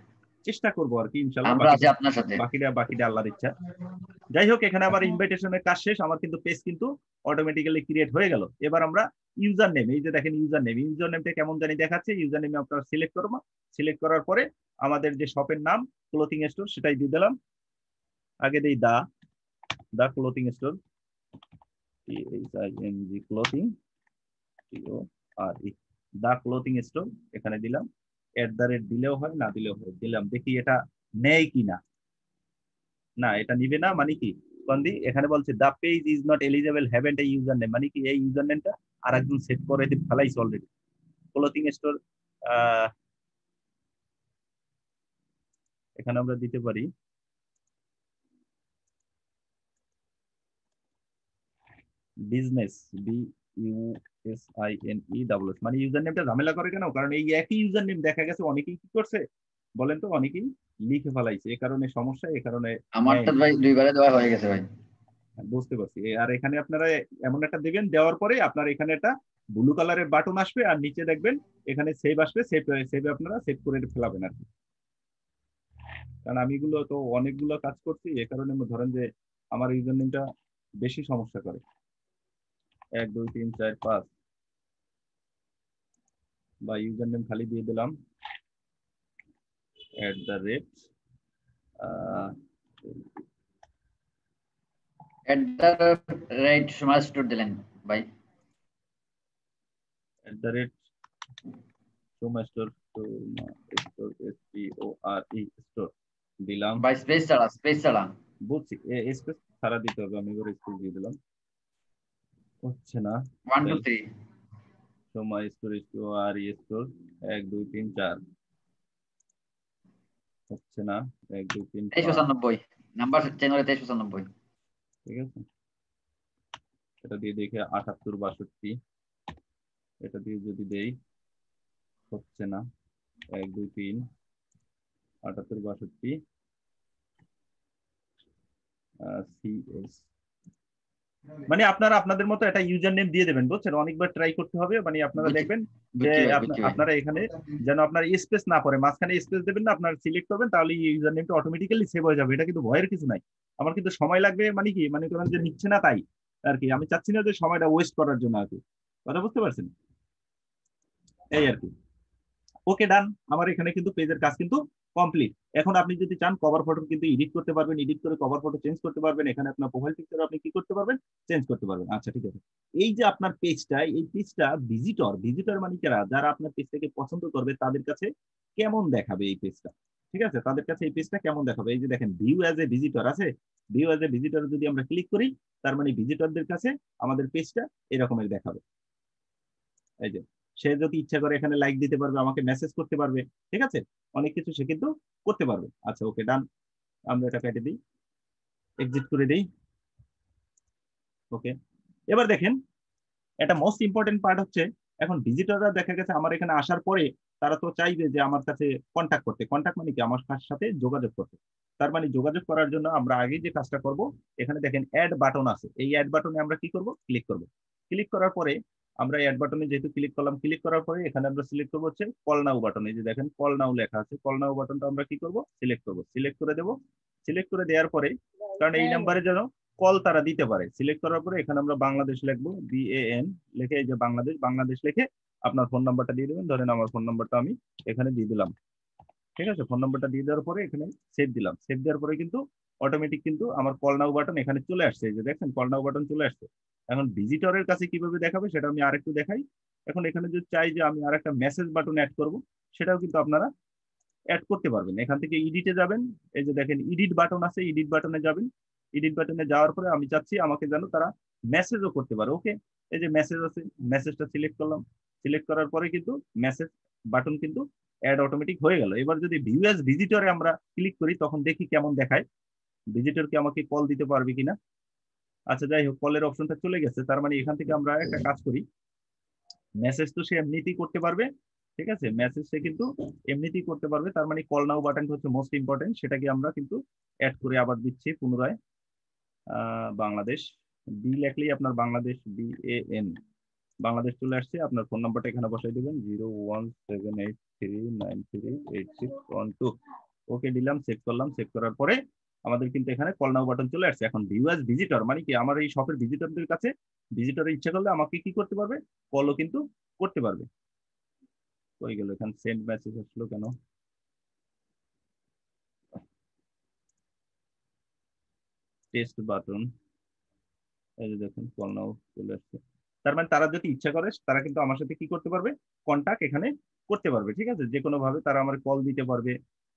চেষ্টা করবো আর কি, ইনশাল্লাহ। আমরা আছি আপনার সাথে। বাকিটা আল্লাহর ইচ্ছা। যাই হোক, এখানে আবার ইনভাইটেশনের কাজ শেষ, আমার কিন্তু পেজ কিন্তু অটোমেটিক্যালি ক্রিয়েট হয়ে গেল। এবার আমরা ইউজার নেম, এই যে দেখেন ইউজার নেমটা কেমন জানি দেখাচ্ছে। ইউজার নেমে আপনারা সিলেক্ট করবো, সিলেক্ট করার পরে আমাদের যে শপের নাম ক্লোথিং স্টোর সেটাই দিয়ে দিলাম। আগে দিই দা ক্লোথিং স্টোর, ক্লোথিং, দা ক্লোথিং স্টোর এখানে দিলাম। @ দিলেও হয়, না দিলেও হয়, দিলাম। দেখি এটা নেই কিনা। না, এটা নিবে না। মানে কি কন্দি এখানে বলছে the page is not eligible haven't a user name, মানে কি এই ইউজার নেমটা আরেকজন সেট করে ফেলাইছে অলরেডি। ক্লোথিং স্টোর এখানে আমরা দিতে পারি বিজনেস, BUSINESS, মানে ইউজার নেমটা ঝামেলা করে কেন, কারণ এই একই ইউজার নেম দেখা গেছে অনেকেই কি করছে বলেন তো, অনেকেই লিখে ফেলাইছে। এই কারণে সমস্যা, এই কারণে আমার তো ভাই 2 বারে দেওয়া হয়ে গেছে ভাই। বুঝতে পারছি। আর এখানে আপনারা এমন একটা দেবেন, দেওয়ার পরে আপনার এখানে একটা ব্লু কালারের বাটন আসবে, আর নিচে দেখবেন এখানে সেভ আসবে, সেভে আপনারা সেভ করে ফেলাবেন আর কি। কারণ আমি এগুলো তো অনেকগুলো কাজ করছি, এ কারণে ধরেন যে আমার ইউজার নেমটা বেশি সমস্যা করে। 1 2 3 4 5 বা ইউজার নেম খালি দিয়ে দিলাম @ সময় স্টোর দিলেন ভাই, @StoreStore স্টোর দিলাম ভাই স্পেস ছাড়া। বুঝছি, স্পেস ছাড়া দিতে হবে। আমি এবার স্পেস দিয়ে দিলাম, হচ্ছে না। 1 2 3 সময় স্টোর স্টোর 1 2 3 4 হচ্ছে না। 1 2 3 5 2395 নাম্বার চেঞ্জ হলে 2395। ঠিক আছে, এটা দিয়ে দেখে 78 62, এটা দিয়ে যদি দেই হচ্ছে না। 1 2 3 78 62 CS, মানে আপনারা আপনাদের মতো একটা ইউজার নেম দিয়ে দেবেন, বুঝছেন। অনেকবার ট্রাই করতে হবে, মানে আপনারা দেখবেন যে বুঝছি ভাই। আপনারা এখানে যেন আপনার স্পেস না পড়ে, মাঝখানে স্পেস দেবেন না, আপনারা সিলেক্ট করবেন, তাহলে ইউজার নেমটা অটোমেটিক্যালি সেভ হয়ে যাবে। এটা কিন্তু ভয়ের কিছু নাই। আমার কিন্তু সময় লাগবে, মানে কি মানে করেন যে নিচ্ছে না তাই আর কি। আমি চাচ্ছি না যে সময়টা ওয়েস্ট করার জন্য আর কি, কথা বুঝতে পারছেন, এই আর কি। ওকে, ডান। আমার এখানে কিন্তু পেজের কাজ কিন্তু কমপ্লিট। এখন আপনি যদি চান কভার ফটো কিন্তু এডিট করতে পারবেন, এডিট করে কভার ফটো চেঞ্জ করতে পারবেন। এখানে আপনার প্রোফাইল পিকচার আপনি কি করতে পারবেন, চেঞ্জ করতে পারবেন। আচ্ছা, ঠিক আছে। এই যে আপনার পেজটা, এই পেজটা ভিজিটর মানে কারা, যারা আপনার পেজটাকে পছন্দ করবে তাদের কাছে কেমন দেখাবে এই পেজটা, ঠিক আছে, তাদের কাছে এই পেজটা কেমন দেখাবে। এই যে দেখেন ভিউ অ্যাজ এ ভিজিটর আছে, ভিউ অ্যাজ এ ভিজিটর যদি আমরা ক্লিক করি, তার মানে ভিজিটরদের কাছে আমাদের পেজটা এরকমের দেখাবে। এই যে সে যদি ইচ্ছা করে এখানে লাইক দিতে পারবে, আমাকে মেসেজ করতে পারবে, ঠিক আছে, অনেক কিছু সে কিন্তু করতে পারবে। আচ্ছা, ওকে, ডান। আমরা এটা কেটে দিই, এক্সিট করে দিই। ওকে, এবার দেখেন এটা মোস্ট ইম্পর্টেন্ট পার্ট হচ্ছে, এখন ভিজিটররা দেখা গেছে আমার এখানে আসার পরে তারা তো চাইবে যে আমার কাছে কন্ট্যাক্ট করতে। কন্ট্যাক্ট মানে কি, আমার সাথে যোগাযোগ করতে। তার মানে যোগাযোগ করার জন্য আমরা আগে যে কাজটা করব, এখানে দেখেন অ্যাড বাটন আছে, এই অ্যাড বাটনে আমরা কি করব, ক্লিক করব। ক্লিক করার পরে আমরা অ্যাড বাটনে যেহেতু ক্লিক করলাম, ক্লিক করার পরে এখানে আমরা সিলেক্ট করবো হচ্ছে কল নাও বাটন। এই যে দেখেন কল নাও লেখা আছে, কল নাও বাটনটা আমরা কি করব, সিলেক্ট করব। সিলেক্ট করে দেব। সিলেক্ট করে দেওয়ার পরে, কারণ এই নাম্বারে যেন কল তারা দিতে পারে, সিলেক্ট করার পরে এখানে আমরা বাংলাদেশ লিখবো, BAN লিখে, এই যে বাংলাদেশ লিখে আপনার ফোন নাম্বারটা দিয়ে দেবেন। ধরেন আমার ফোন নাম্বারটা আমি এখানে দিয়ে দিলাম, ঠিক আছে। ফোন নাম্বারটা দিয়ে দেওয়ার পরে এখানে সেভ দিলাম। সেভ দেওয়ার পরে কিন্তু অটোমেটিক কিন্তু আমার কল নাও বাটন এখানে চলে আসছে। এই যে দেখেন কল নাও বাটন চলে আসছে। এখন ভিজিটরের কাছে কিভাবে দেখাবে সেটা আমি আরেকটু দেখাই। এখন এখানে যদি চাই যে আমি আর একটা মেসেজ বাটন অ্যাড করব, সেটাও কিন্তু আপনারা অ্যাড করতে পারবেন। এখান থেকে এডিটে যাবেন, এই যে দেখেন এডিট বাটন আছে, এডিট বাটনে যাবেন। এডিট বাটনে যাওয়ার পরে আমি চাচ্ছি আমাকে যেন তারা মেসেজও করতে পারে। ওকে, এই যে মেসেজ আছে, মেসেজটা সিলেক্ট করলাম। সিলেক্ট করার পরে কিন্তু মেসেজ বাটন কিন্তু অ্যাড অটোমেটিক হয়ে গেল। এবার যদি ভিউ অ্যাজ ভিজিটরে আমরা ক্লিক করি, তখন দেখি কেমন দেখায়। ভিজিটর কি আমাকে কল দিতে পারবে কিনা। আচ্ছা যাই হোক, কলের অপশনটা চলে গেছে, তার মানে এখান থেকে আমরা একটা কাজ করি, মেসেজ তো সে এমনিতেই করতে পারবে, ঠিক আছে, মেসেজ সে কিন্তু এমনিতেই করতে পারবে, তার মানে কল নাও বাটনটা হচ্ছে মোস্ট ইম্পর্টেন্ট, সেটাকে আমরা কিন্তু অ্যাড করে আবার দিচ্ছি পুনরায়। বাংলাদেশ বি লেখলেই আপনার বাংলাদেশ BAN বাংলাদেশ চলে আসছে। আপনার ফোন নাম্বারটা এখানে বসাই দিবেন 01783938612। ওকে দিলাম, সেভ করলাম, সেভ করার পরে আমাদের কিন্তু এখানে কল নাও বাটন চলে আসছে। এখন ভিউ অ্যাজ ভিজিটর মানে কি, আমার এই শপের ভিজিটরদের কাছে ভিজিটরের ইচ্ছা করলে আমাকে কি করতে পারবে, কলও কিন্তু করতে পারবে। হয়ে গেল, এখানে সেন্ড মেসেজ আসলো কেন, টেস্ট বাটন, এই যে দেখুন কল নাও চলে আসছে। তার মানে তারা যদি ইচ্ছা করে তারা কিন্তু আমার সাথে কি করতে পারবে, কন্টাক্ট এখানে করতে পারবে, ঠিক আছে, যে কোনো ভাবে তারা আমার কল দিতে পারবে,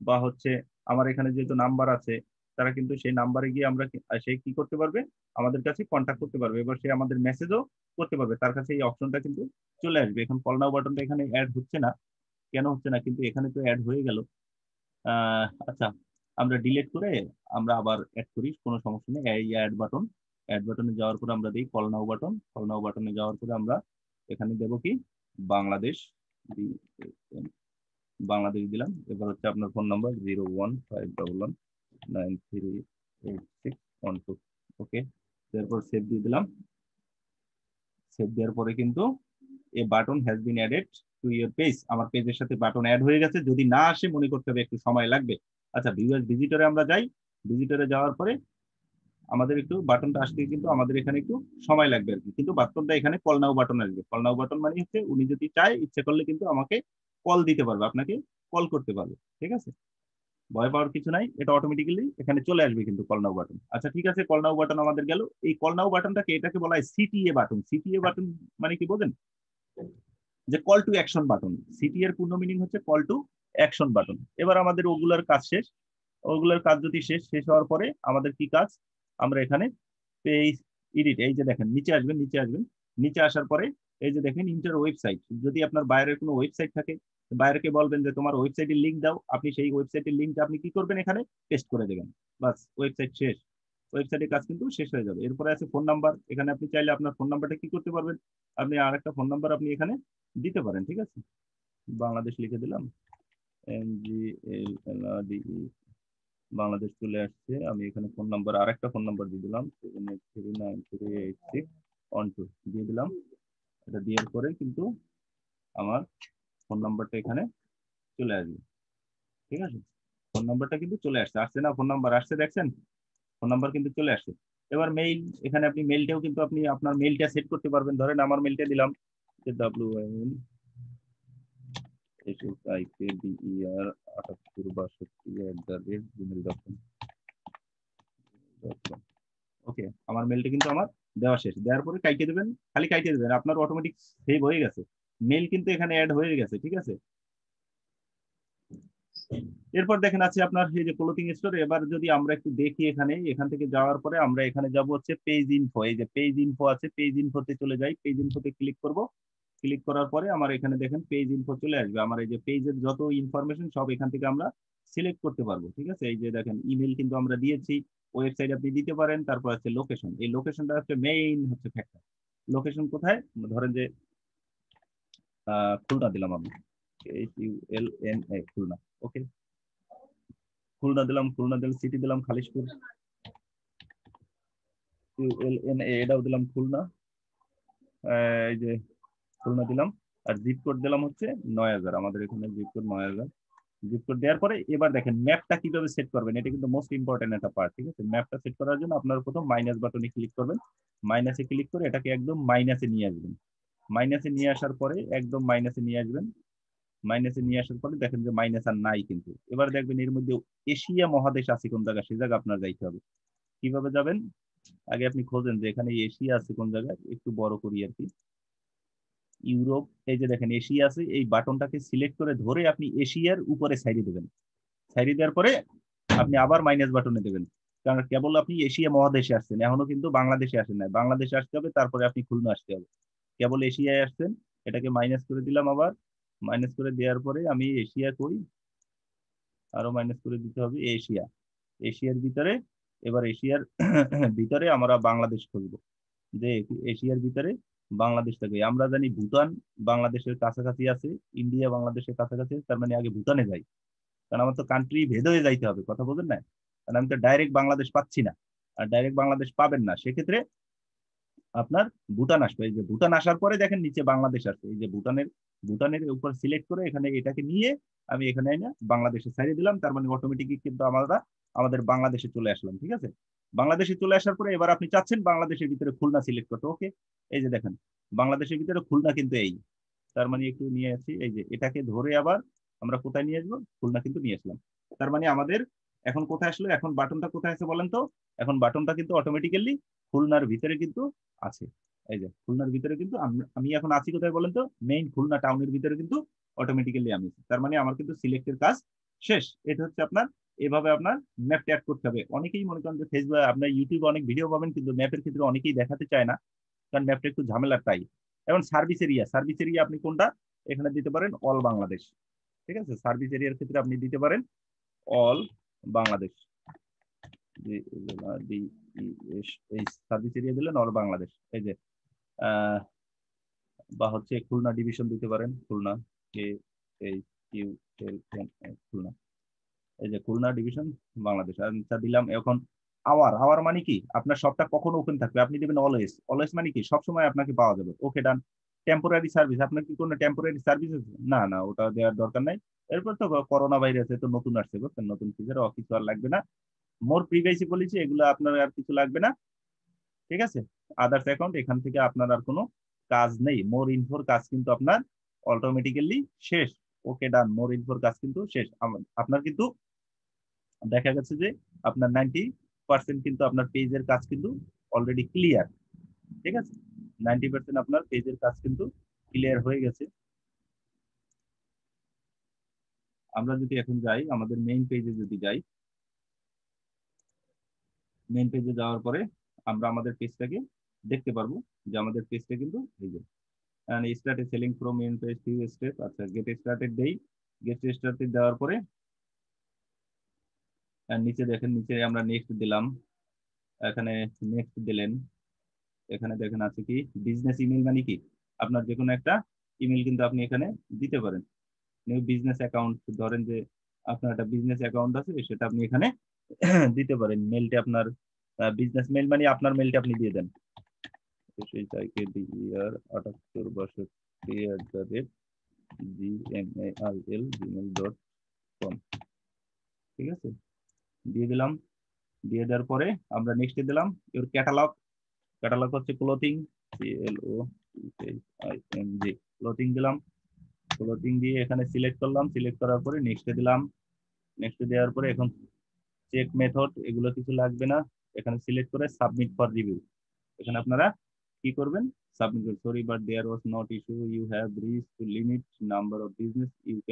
বা হচ্ছে আমার এখানে যেহেতু নাম্বার আছে, তারা কিন্তু সেই নাম্বারে গিয়ে আমরা সে কি করতে পারবে, আমাদের কাছে কন্টাক্ট করতে পারবে, এবার সে আমাদের মেসেজও করতে পারবে, তার কাছে এই অপশনটা কিন্তু চলে আসবে। এখন কল নাও বাটনটা এখানে অ্যাড হচ্ছে না, কেন হচ্ছে না, কিন্তু এখানে তো অ্যাড হয়ে গেল। আচ্ছা, আমরা ডিলিট করে আমরা আবার অ্যাড করি, কোনো সমস্যা নেই। এই অ্যাড বাটনে যাওয়ার পরে আমরা দিই call now button, call now বাটনে যাওয়ার পরে আমরা এখানে দেব কি বাংলাদেশ, বাংলাদেশ দিলাম। এবার হচ্ছে আপনার ফোন নাম্বার 01511938612। ওকে, তারপর সেভ দিয়ে দিলাম। সেভ দেওয়ার পরে কিন্তু a button has been added to your page, আমার পেজের সাথে বাটন অ্যাড হয়ে গেছে। যদি না আসে মনে করতে হবে একটু সময় লাগবে। আচ্ছা, ভিউয়ার্স ভিজিটরে আমরা যাই, ভিজিটরে যাওয়ার পরে আমাদের একটু বাটনটা আসতে কিন্তু আমাদের এখানে একটু সময় লাগবে আর কি, কিন্তু বাটনটা এখানে কল নাও বাটন আসবে। কল নাও বাটন মানে হচ্ছে উনি যদি চায়, ইচ্ছে করলে কিন্তু আমাকে কল দিতে পারবে, আপনাকে কল করতে পারবে, ঠিক আছে, ভয় পাওয়ার কিছু নাই, এটা অটোমেটিক্যালি এখানে চলে আসবে কিন্তু কল নাও বাটন। আচ্ছা ঠিক আছে, কল নাও বাটন আমাদের গেল। এই কল নাও বাটনটাকে, এটাকে বলা হয় CTA বাটন। CTA বাটন মানে কি বোঝেন, যে call to action button. City এর পূর্ণ মিনিং হচ্ছে কল টু অ্যাকশন বাটন। এবার আমাদের ওগুলার কাজ শেষ, ওগুলার কাজ যদি শেষ হওয়ার পরে আমাদের কি কাজ, আমরা এখানে পেজ এডিট, এই যে দেখেন নিচে আসবেন, নিচে আসার পরে এই যে দেখেন ইন্টার ওয়েবসাইট, যদি আপনার বাইরের কোনো ওয়েবসাইট থাকে, বাইরেকে বলবেন যে তোমার ওয়েবসাইটের লিঙ্ক দাও, আপনি সেই ওয়েবসাইটের লিঙ্কটা আপনি কি করবেন, এখানে পেস্ট করে দেবেন, বাস ওয়েবসাইট শেষ, ওয়েবসাইটের কাজ কিন্তু শেষ হয়ে যাবে। এরপরে আছে ফোন নাম্বার, এখানে আপনি চাইলে আপনার ফোন নাম্বারটা কি করতে পারবেন, আপনি আরেকটা ফোন নাম্বার আপনি এখানে দিতে পারেন, ঠিক আছে, বাংলাদেশ লিখে দিলাম, NGLLRDE, বাংলাদেশ চলে আসছে। আমি এখানে ফোন নাম্বার, আরেকটা ফোন নাম্বার দিয়ে দিলাম 783938612 দিয়ে দিলাম। এটা দেওয়ার পরে কিন্তু আমার ফোন নাম্বারটা এখানে চলে আসবে, ঠিক আছে, ফোন নাম্বারটা কিন্তু চলে আসছে, আসছে না, ফোন নাম্বার আসছে, দেখছেন ফোন নাম্বার কিন্তু চলে আসছে। এবার মেইল, এখানে আপনি মেইলটাও কিন্তু আপনি আপনার মেইলটা সেট করতে পারবেন। ধরেন আমার মেইলটা দিলাম WINIKDER7862@gmail.com। ওকে, আমার মেইলটা কিন্তু আমার দেওয়া শেষ। দেওয়ার পরে কাইটে দেবেন, খালি কাইটে দেবেন, আপনার অটোমেটিক সেভ হয়ে গেছে, মেইল কিন্তু এখানে অ্যাড হয়ে গেছে, ঠিক আছে। এরপর দেখেন আছে আপনার এই যে ক্লোথিং স্টোর। এবার যদি আমরা একটু দেখি এখানে, এখান থেকে যাওয়ার পরে আমরা এখানে যাব হচ্ছে পেজ ইনফো, এই যে পেজ ইনফো আছে, পেজ ইনফোতে চলে যাই, পেজ ইনফোতে ক্লিক করব। ক্লিক করার পরে আমার এখানে দেখেন পেজ ইনফো চলে আসবে, আমার এই যে পেজের যত ইনফরমেশন সব এখান থেকে আমরা সিলেক্ট করতে পারবো, ঠিক আছে। এই যে দেখেন ইমেল কিন্তু আমরা দিয়েছি, ওয়েবসাইট আপনি দিতে পারেন, তারপর আছে লোকেশন, এই লোকেশনটা হচ্ছে মেইন হচ্ছে ফ্যাক্টর। লোকেশন কোথায়, ধরেন যে খুলনা দিলাম আমি, HULNA খুলনা, ওকে, খুলনা দিলাম, খুলনা দিলাম, সিটি দিলাম খালিশপুর, ULNA এটাও দিলাম খুলনা, এই যে খুলনা দিলাম, আর জিপ কোড দিলাম হচ্ছে 9000, আমাদের এখানে জিপ কোড 9000। জিপ কোড দেওয়ার পরে এবার দেখেন ম্যাপটা কিভাবে সেট করবেন, এটা কিন্তু মোস্ট ইম্পর্টেন্ট একটা পার্ট, ঠিক আছে। ম্যাপটা সেট করার জন্য আপনারা প্রথম মাইনাস বাটনে ক্লিক করবেন, মাইনাসে ক্লিক করে এটাকে একদম মাইনাসে নিয়ে আসবেন, মাইনাসে নিয়ে আসার পরে একদম মাইনাসে নিয়ে আসবেন, মাইনাসে নিয়ে আসার পরে দেখেন যে মাইনাস আর নাই কিন্তু। এবার দেখবেন এর মধ্যে এশিয়া মহাদেশ আছে কোন জায়গায়, সেই জায়গা আপনার যাইতে হবে। কিভাবে যাবেন, আগে আপনি খোঁজেন যে এখানে এশিয়া আছে কোন জায়গায়, একটু বড় করি আর কি, ইউরোপ, এই যে দেখেন এশিয়া আছে, এই বাটনটাকে সিলেক্ট করে ধরে আপনি এশিয়ার উপরে সাইডে দেবেন, সাইডে দেওয়ার পরে আপনি আবার মাইনাস বাটনে দেবেন, কারণ কেবল আপনি এশিয়া মহাদেশে আসছেন, এখনো কিন্তু বাংলাদেশে আসেন না, বাংলাদেশে আসতে হবে, তারপরে আপনি খুলনা আসতে হবে, কেবল এশিয়ায় আসছেন। এটাকে মাইনাস করে দিলাম, আবার মাইনাস করে দেওয়ার পরে আমি এশিয়া কই, আরো মাইনাস করে দিতে হবে এশিয়া, এশিয়ার ভিতরে এবার এশিয়ার ভিতরে আমরা বাংলাদেশ খুঁজবো, যে এশিয়ার ভিতরে বাংলাদেশ থাকে। আমরা জানি ভুটান বাংলাদেশের কাছাকাছি আছে, ইন্ডিয়া বাংলাদেশের কাছাকাছি আছে, তার মানে আগে ভুটানে যাই, কারণ আমার তো কান্ট্রি ভেদ হয়ে যাইতে হবে, কথা বলেন না? কারণ আমি তো ডাইরেক্ট বাংলাদেশ পাচ্ছি না, আর ডাইরেক্ট বাংলাদেশ পাবেন না, সেক্ষেত্রে আপনার ভুটান আসবে। এই যে ভুটান আসার পরে দেখেন নিচে বাংলাদেশ আসবে, এই যে ভুটানের উপর সিলেক্ট করে এখানে এটাকে নিয়ে আমি এখানে এনে বাংলাদেশে ছাড়িয়ে দিলাম, তার মানে অটোমেটিকলি কিন্তু আমরা আমাদের বাংলাদেশে চলে আসলাম। ঠিক আছে, বাংলাদেশে চলে আসার পরে এবার আপনি চাচ্ছেন বাংলাদেশের ভিতরে খুলনা সিলেক্ট করতে, ওকে, এই যে দেখেন বাংলাদেশের ভিতরে খুলনা কিন্তু এই, তার মানে একটু নিয়ে আসি, এই যে এটাকে ধরে আবার আমরা কোথায় নিয়ে আসবো, খুলনা কিন্তু নিয়ে আসলাম। তার মানে আমাদের এখন কোথায় আসলো, এখন বাটনটা কোথায় আছে বলেন তো? এখন বাটনটা কিন্তু অটোমেটিক্যালি খুলনার ভিতরে কিন্তু আছে। এই যে খুলনার ভিতরে কিন্তু আমি এখন আছি কোথায় বলেন তো? মেইন খুলনা টাউনের ভিতরে কিন্তু অটোমেটিক্যালি আমি, তার মানে আমার কিন্তু সিলেক্টের কাজ শেষ। এটা হচ্ছে আপনার, এভাবে আপনার ম্যাপটা অ্যাড করতে হবে। অনেকেই মনে করেন যে ফেসবুক, আপনার ইউটিউবে অনেক ভিডিও পাবেন, কিন্তু ম্যাপের ক্ষেত্রে অনেকেই দেখাতে চায় না, কারণ ম্যাপটা একটু ঝামেলার তাই। এবং সার্ভিস এরিয়া আপনি কোনটা এখানে দিতে পারেন, অল বাংলাদেশ। ঠিক আছে, সার্ভিস এরিয়ার ক্ষেত্রে আপনি দিতে পারেন অল বাংলাদেশ, এই সার্ভিস এরিয়া দিলেন অল বাংলাদেশ। এই যে বা হচ্ছে খুলনা ডিভিশন দিতে পারেন, খুলনা কে এই কিউ এল এন খুলনা, এই যে খুলনা ডিভিশন বাংলাদেশ। আর দিলাম এখন আওয়ার মানে কি, আপনার সবটা কখনো ওপেন থাকবে, আপনি দেবেন অলওয়েজ। অলওয়েজ মানে কি, সবসময় আপনাকে পাওয়া যাবে। ওকে ডান। টেম্পোরারি সার্ভিস, আপনার কি কোনো টেম্পোরারি সার্ভিস আছে? না না, ওটা দেওয়ার দরকার নাই। এরপর তো করোনা ভাইরাসে তো নতুন আসছে, বুঝছেন, নতুন ফিচার কিছু আর লাগবে না। মোর প্রিভাইসি পলিসি এগুলো আপনার আর কিছু লাগবে না। ঠিক আছে, আদার্স অ্যাকাউন্ট, এখান থেকে আপনার আর কোনো কাজ নেই। মোর ইনফোর কাজ কিন্তু আপনার অটোমেটিক্যালি শেষ। ওকে ডান, মোর ইনফোর কাজ কিন্তু শেষ। আপনার কিন্তু দেখা গেছে যে আপনার 90% কিন্তু আপনার পেজের কাজ কিন্তু অলরেডি ক্লিয়ার। ঠিক আছে, 90% আপনার পেজের কাজ কিন্তু ক্লিয়ার হয়ে গেছে। আমরা যদি এখন যাই আমাদের মেইন পেজে, যদি যাই মেইন পেজে যাওয়ার পরে আমরা আমাদের পেজটাকে দেখতে পারবো, যে আমাদের পেজটা কিন্তু এই যে started selling from main page to step. আচ্ছা, গেট স্টার্টেড দেই, গেট স্টার্টেড দেওয়ার পরে নিচে দেখেন, নিচে আমরা নেক্সট দিলাম, এখানে নেক্সট দিলেন, এখানে দেখেন আছে কি বিজনেস ইমেল, মানে কি আপনার যে কোনো একটা ইমেল কিন্তু আপনি এখানে দিতে পারেন। নিউ বিজনেস অ্যাকাউন্ট, ধরেন যে আপনার একটা বিজনেস অ্যাকাউন্ট আছে, সেটা আপনি এখানে দিতে পারেন। মেলটা আপনার বিজনেস মেল, মানে আপনার মেলটা আপনি দিয়ে দেন, gmail.com। ঠিক আছে, দিয়ে দিলাম। দিয়ে দেওয়ার পরে আমরা নেক্সট দিলাম এর ক্যাটালগ। ক্যাটালগ হচ্ছে ক্লোথিং, CLOTHING, ক্লোথিং দিলাম। ক্লোথিং দিয়ে এখানে সিলেক্ট করলাম, সিলেক্ট করার পরে নেক্সট দিলাম। নেক্সট দেওয়ার পরে এখন চেক মেথড এগুলো কিছু লাগবে না, এখানে সিলেক্ট করে সাবমিট ফর রিভিউ, এখানে আপনারা কি করবেন, সাবমিট করবেন। Sorry but there was not issue, you have reached to limit number of business you can